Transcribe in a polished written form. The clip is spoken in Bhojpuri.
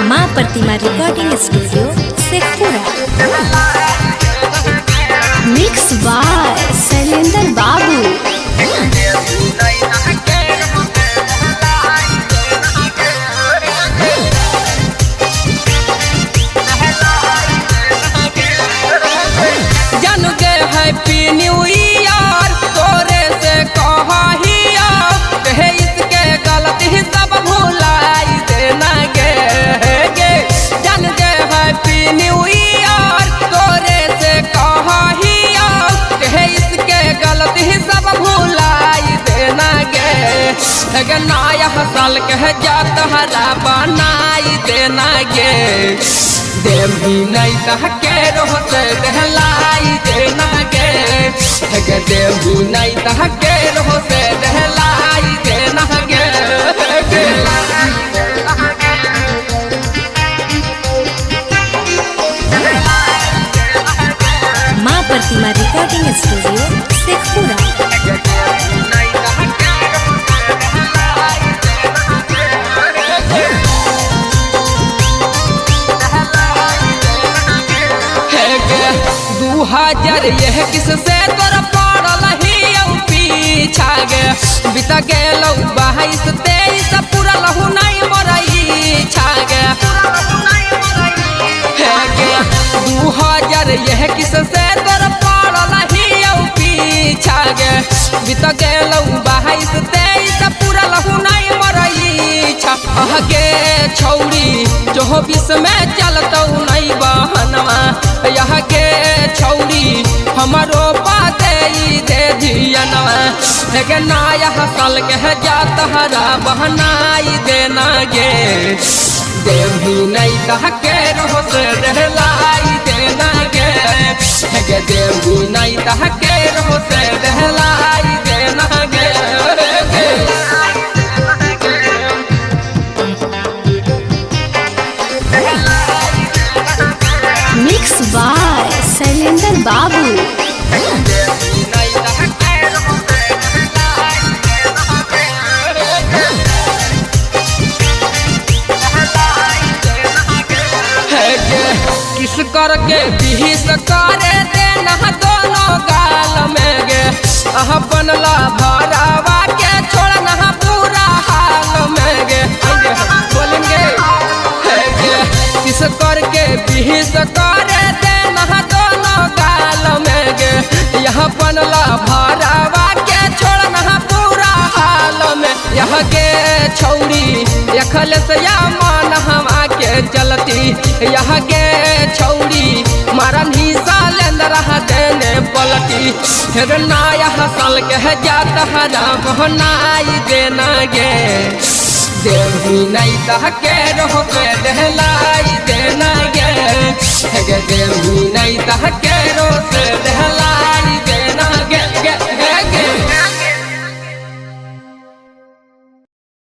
माँ Pratima recording studio Sheikhpura. Mix by Shailendra Babu. जन के हैप्पी न्यू ईयर तोरे से कहिया कहे इसके गलती सब भुलाई देना गे जन के हैप्पी न्यू ईयर तोरे से कहिया कहे इसके गलती सब भुलाई देना गे नया साल कह जात हरा बनाई देना गे देवी नहीं तहके रोते दहलाई देना गे देवी नहीं तहके रोते दहलाई देना गे माँ प्रतिमा रिकॉर्डिंग स्टूडियो शेखपुरा। हजार यह किससे तोर पड़ल ही पीछा गे बीता गेल 22-23 पूरा लहू नहीं मरई छागे 2000 यह किससे तोर पड़ल ही पीछा गे बीता गेल 22-23 पूरा लहू नहीं मरई छगे छौरी 24 में चलतौ नहीं बहनवा यह के छौरी हमारो बाते दे धियनवा नया साल कह जात हरा बहनाई देना गे देवी नहीं तहके रोते दहलाई देना गे देवी नहीं तहके रोते दहलाई देना गे मिक्स बाय शैलेंद्र बाबू। किस करके बीस करे देना दोनों गाल में गे बनला भरावा के छोड़ना पूरा हाल में गे बोलेंगे किस करके बीस करे देना दोनों गाल में गे यहाँ बनला भरावा के छोड़ना पूरा हाल में यह के छौरी यखल से या मान हम आके चलती यह के छौरी मारन ही सालेंद्र रहा देने पलटी फिर नया साल कह जात हरा बहनाई देना गे देवी नहीं तहके रोते दहलाई देना गे देवी नहीं तहके रोते